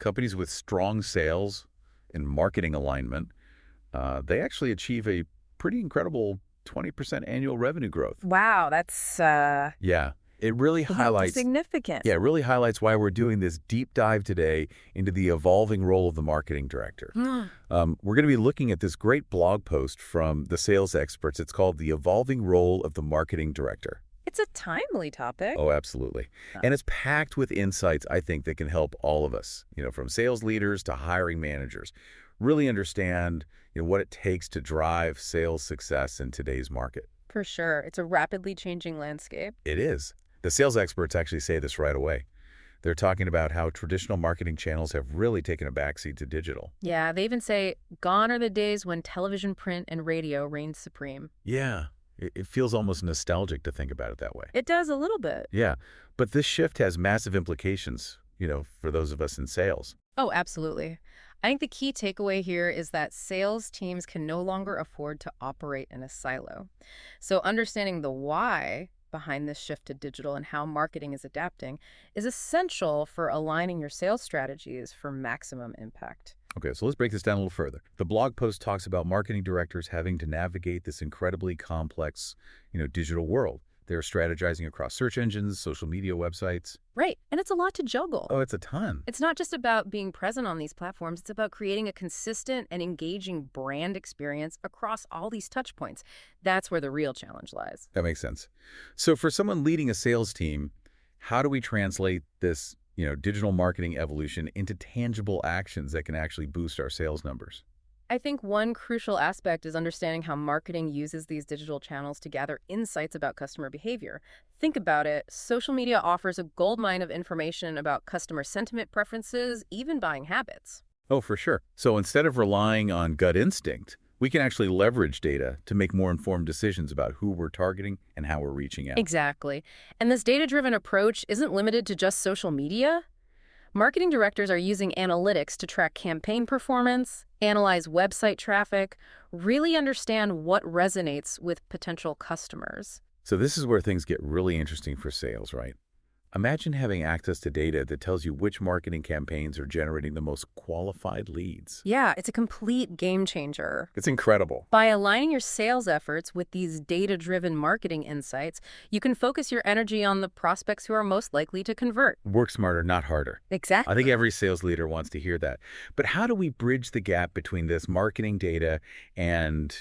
Companies with strong sales and marketing alignment, they actually achieve a pretty incredible 20% annual revenue growth. Wow, that's Yeah, it really highlights significant. Yeah, it really highlights why we're doing this deep dive today into the evolving role of the marketing director. We're going to be looking at this great blog post from the Sales Experts. It's called The Evolving Role of the Marketing Director. It's a timely topic. Oh, absolutely. And it's packed with insights, I think, that can help all of us, from sales leaders to hiring managers, really understand, what it takes to drive sales success in today's market. For sure. It's a rapidly changing landscape. It is. The sales experts actually say this right away. They're talking about how traditional marketing channels have really taken a backseat to digital. Yeah, they even say, gone are the days when television, print, and radio reigned supreme. Yeah, it feels almost nostalgic to think about it that way. It does a little bit. Yeah, but this shift has massive implications, for those of us in sales. Oh, absolutely. I think the key takeaway here is that sales teams can no longer afford to operate in a silo. So understanding the why behind this shift to digital and how marketing is adapting is essential for aligning your sales strategies for maximum impact. Okay, so let's break this down a little further. The blog post talks about marketing directors having to navigate this incredibly complex, digital world. They're strategizing across search engines, social media websites. Right. And it's a lot to juggle. Oh, it's a ton. It's not just about being present on these platforms. It's about creating a consistent and engaging brand experience across all these touch points. That's where the real challenge lies. That makes sense. So for someone leading a sales team, how do we translate this, digital marketing evolution into tangible actions that can actually boost our sales numbers? I think one crucial aspect is understanding how marketing uses these digital channels to gather insights about customer behavior. Think about it. Social media offers a goldmine of information about customer sentiment preferences, even buying habits. Oh, for sure. So instead of relying on gut instinct, we can actually leverage data to make more informed decisions about who we're targeting and how we're reaching out. Exactly. And this data-driven approach isn't limited to just social media. Marketing directors are using analytics to track campaign performance, analyze website traffic, really understand what resonates with potential customers. So this is where things get really interesting for sales, right? Imagine having access to data that tells you which marketing campaigns are generating the most qualified leads. Yeah, it's a complete game changer. It's incredible. By aligning your sales efforts with these data-driven marketing insights, you can focus your energy on the prospects who are most likely to convert. Work smarter, not harder. Exactly. I think every sales leader wants to hear that. But how do we bridge the gap between this marketing data and,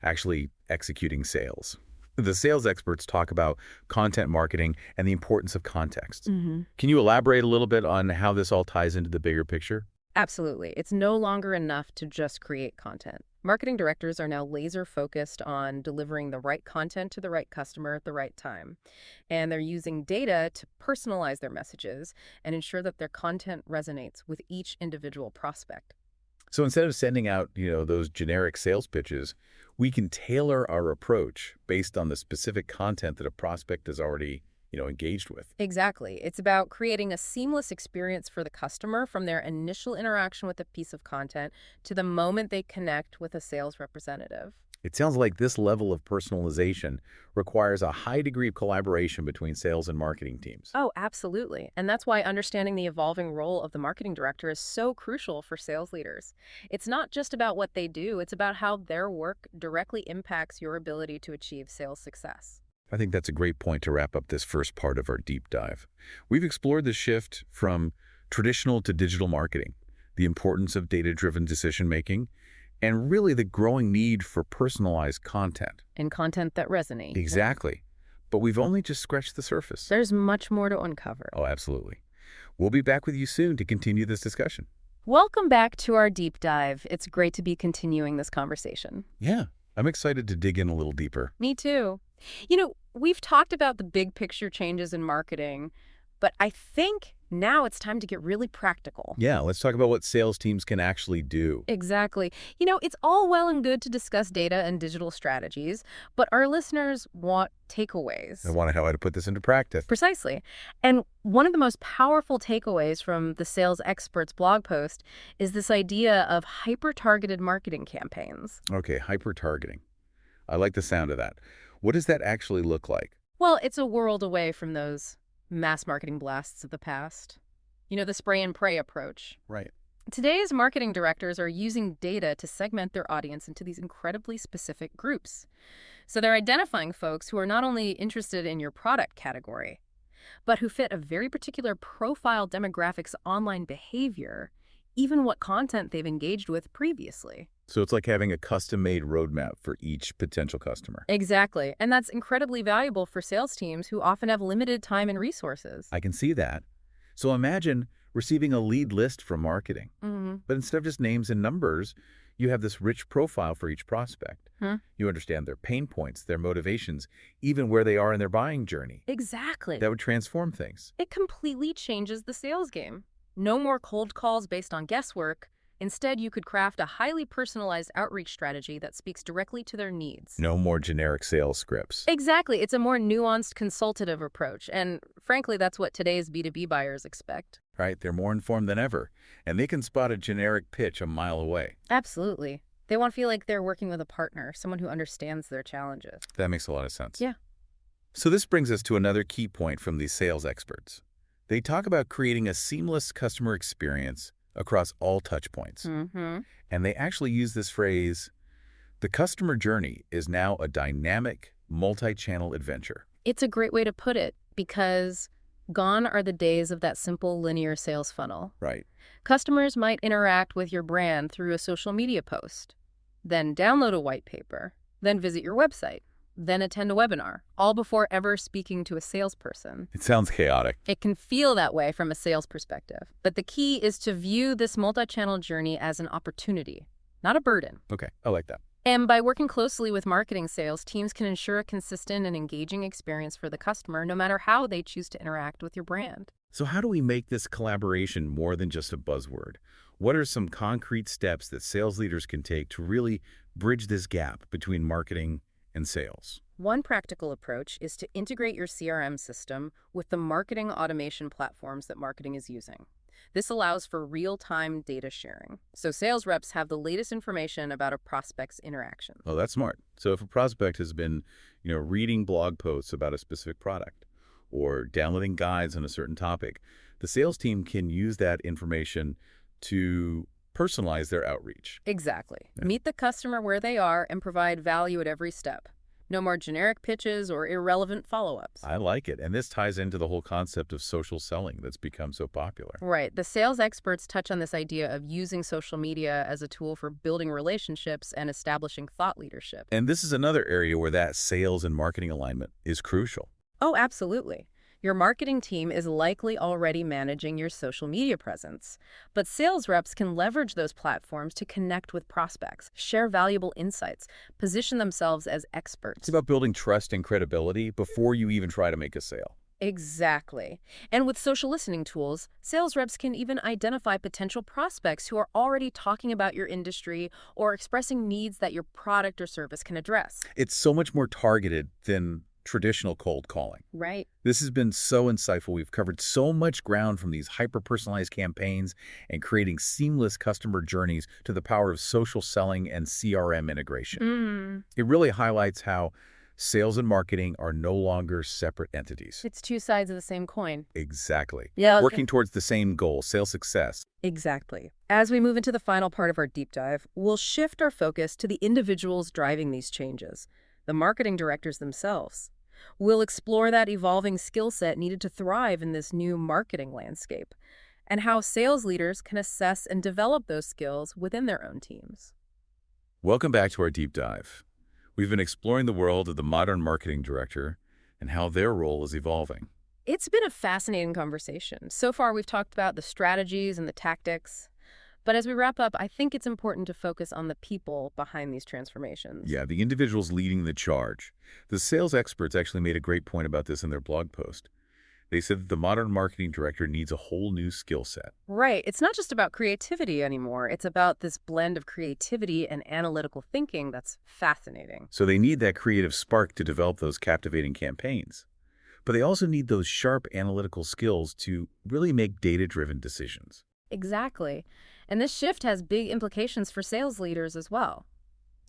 actually executing sales? The sales experts talk about content marketing and the importance of context. Can you elaborate a little bit on how this all ties into the bigger picture? Absolutely. It's no longer enough to just create content. Marketing directors are now laser focused on delivering the right content to the right customer at the right time. And they're using data to personalize their messages and ensure that their content resonates with each individual prospect. So instead of sending out, those generic sales pitches, we can tailor our approach based on the specific content that a prospect is already, engaged with. Exactly. It's about creating a seamless experience for the customer from their initial interaction with a piece of content to the moment they connect with a sales representative. It sounds like this level of personalization requires a high degree of collaboration between sales and marketing teams. Oh, absolutely. And that's why understanding the evolving role of the marketing director is so crucial for sales leaders. It's not just about what they do, it's about how their work directly impacts your ability to achieve sales success. I think that's a great point to wrap up this first part of our deep dive. We've explored the shift from traditional to digital marketing, the importance of data-driven decision-making, and really the growing need for personalized content. And content that resonates. Exactly. But we've only just scratched the surface. There's much more to uncover. Oh, absolutely. We'll be back with you soon to continue this discussion. Welcome back to our deep dive. It's great to be continuing this conversation. Yeah, I'm excited to dig in a little deeper. Me too. We've talked about the big picture changes in marketing, but I think now it's time to get really practical. Yeah, let's talk about what sales teams can actually do. Exactly. It's all well and good to discuss data and digital strategies, but our listeners want takeaways. I want to know how to put this into practice. Precisely. And one of the most powerful takeaways from the Sales Experts blog post is this idea of hyper-targeted marketing campaigns. Okay, hyper-targeting. I like the sound of that. What does that actually look like? Well, it's a world away from those mass marketing blasts of the past. The spray and pray approach. Right. Today's marketing directors are using data to segment their audience into these incredibly specific groups. So they're identifying folks who are not only interested in your product category, but who fit a very particular profile demographics online behavior, even what content they've engaged with previously. So it's like having a custom-made roadmap for each potential customer. Exactly. And that's incredibly valuable for sales teams who often have limited time and resources. I can see that. So imagine receiving a lead list from marketing. Mm-hmm. But instead of just names and numbers, you have this rich profile for each prospect. Huh? You understand their pain points, their motivations, even where they are in their buying journey. Exactly. That would transform things. It completely changes the sales game. No more cold calls based on guesswork. Instead, you could craft a highly personalized outreach strategy that speaks directly to their needs. No more generic sales scripts. Exactly. It's a more nuanced, consultative approach. And frankly, that's what today's B2B buyers expect. Right? They're more informed than ever, and they can spot a generic pitch a mile away. Absolutely. They want to feel like they're working with a partner, someone who understands their challenges. That makes a lot of sense. Yeah. So this brings us to another key point from these sales experts. They talk about creating a seamless customer experience across all touch points. Mm-hmm. And they actually use this phrase, the customer journey is now a dynamic, multi-channel adventure. It's a great way to put it because gone are the days of that simple linear sales funnel. Right. Customers might interact with your brand through a social media post, then download a white paper, then visit your website, then attend a webinar, all before ever speaking to a salesperson. It sounds chaotic. It can feel that way from a sales perspective, but the key is to view this multi-channel journey as an opportunity, not a burden. Okay, I like that. And by working closely with marketing sales, teams can ensure a consistent and engaging experience for the customer, no matter how they choose to interact with your brand. So how do we make this collaboration more than just a buzzword? What are some concrete steps that sales leaders can take to really bridge this gap between marketing and sales? One practical approach is to integrate your CRM system with the marketing automation platforms that marketing is using. This allows for real-time data sharing, so sales reps have the latest information about a prospect's interaction. Oh, that's smart. So if a prospect has been, reading blog posts about a specific product or downloading guides on a certain topic, the sales team can use that information to personalize their outreach. Exactly. Yeah. Meet the customer where they are and provide value at every step. No more generic pitches or irrelevant follow-ups. I like it. And this ties into the whole concept of social selling that's become so popular. Right. The sales experts touch on this idea of using social media as a tool for building relationships and establishing thought leadership. And this is another area where that sales and marketing alignment is crucial. Oh, absolutely. Your marketing team is likely already managing your social media presence, but sales reps can leverage those platforms to connect with prospects, share valuable insights, position themselves as experts. It's about building trust and credibility before you even try to make a sale. Exactly. And with social listening tools, sales reps can even identify potential prospects who are already talking about your industry or expressing needs that your product or service can address. It's so much more targeted than traditional cold calling. Right. This has been so insightful. We've covered so much ground from these hyper-personalized campaigns and creating seamless customer journeys to the power of social selling and CRM integration. It really highlights how sales and marketing are no longer separate entities. It's two sides of the same coin. Exactly. Yeah. Working towards the same goal, sales success. Exactly. As we move into the final part of our deep dive, we'll shift our focus to the individuals driving these changes, the marketing directors themselves. We'll explore that evolving skill set needed to thrive in this new marketing landscape, and how sales leaders can assess and develop those skills within their own teams. Welcome back to our deep dive. We've been exploring the world of the modern marketing director and how their role is evolving. It's been a fascinating conversation. So far, we've talked about the strategies and the tactics. But as we wrap up, I think it's important to focus on the people behind these transformations. Yeah, the individuals leading the charge. The sales experts actually made a great point about this in their blog post. They said that the modern marketing director needs a whole new skill set. Right. It's not just about creativity anymore. It's about this blend of creativity and analytical thinking that's fascinating. So they need that creative spark to develop those captivating campaigns. But they also need those sharp analytical skills to really make data-driven decisions. Exactly. And this shift has big implications for sales leaders as well.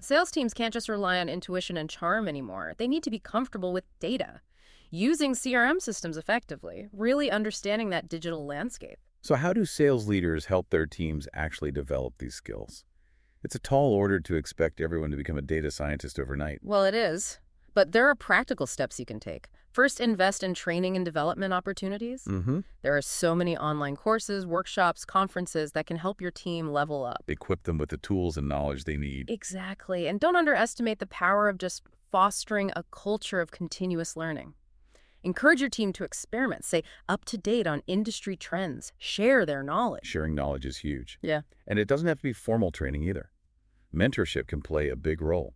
Sales teams can't just rely on intuition and charm anymore. They need to be comfortable with data, using CRM systems effectively, really understanding that digital landscape. So how do sales leaders help their teams actually develop these skills? It's a tall order to expect everyone to become a data scientist overnight. Well, it is. But there are practical steps you can take. First, invest in training and development opportunities. Mm-hmm. There are so many online courses, workshops, conferences that can help your team level up. Equip them with the tools and knowledge they need. Exactly. And don't underestimate the power of just fostering a culture of continuous learning. Encourage your team to experiment, stay up to date on industry trends, share their knowledge. Sharing knowledge is huge. Yeah. And it doesn't have to be formal training either. Mentorship can play a big role.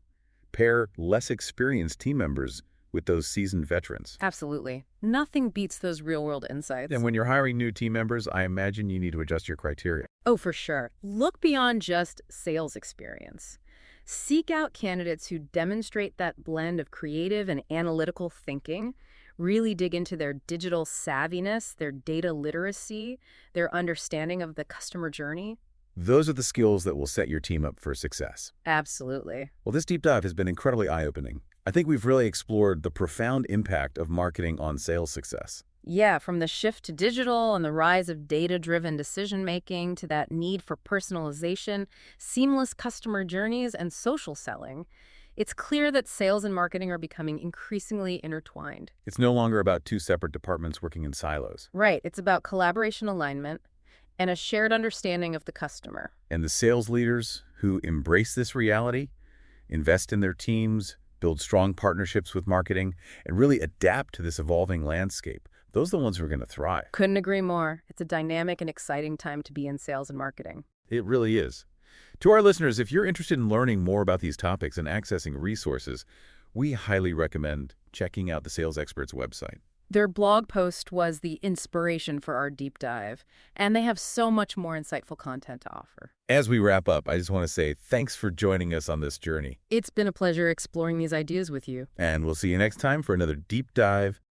Pair less experienced team members with those seasoned veterans. Absolutely. Nothing beats those real-world insights. And when you're hiring new team members, I imagine you need to adjust your criteria. Oh, for sure. Look beyond just sales experience. Seek out candidates who demonstrate that blend of creative and analytical thinking. Really dig into their digital savviness, their data literacy, their understanding of the customer journey. Those are the skills that will set your team up for success. Absolutely. Well, this deep dive has been incredibly eye-opening. I think we've really explored the profound impact of marketing on sales success. Yeah, from the shift to digital and the rise of data-driven decision-making to that need for personalization, seamless customer journeys, and social selling, it's clear that sales and marketing are becoming increasingly intertwined. It's no longer about two separate departments working in silos. Right, it's about collaboration alignment and a shared understanding of the customer. And the sales leaders who embrace this reality, invest in their teams, build strong partnerships with marketing, and really adapt to this evolving landscape, those are the ones who are going to thrive. Couldn't agree more. It's a dynamic and exciting time to be in sales and marketing. It really is. To our listeners, if you're interested in learning more about these topics and accessing resources, we highly recommend checking out the Sales Experts website. Their blog post was the inspiration for our deep dive, and they have so much more insightful content to offer. As we wrap up, I just want to say thanks for joining us on this journey. It's been a pleasure exploring these ideas with you. And we'll see you next time for another deep dive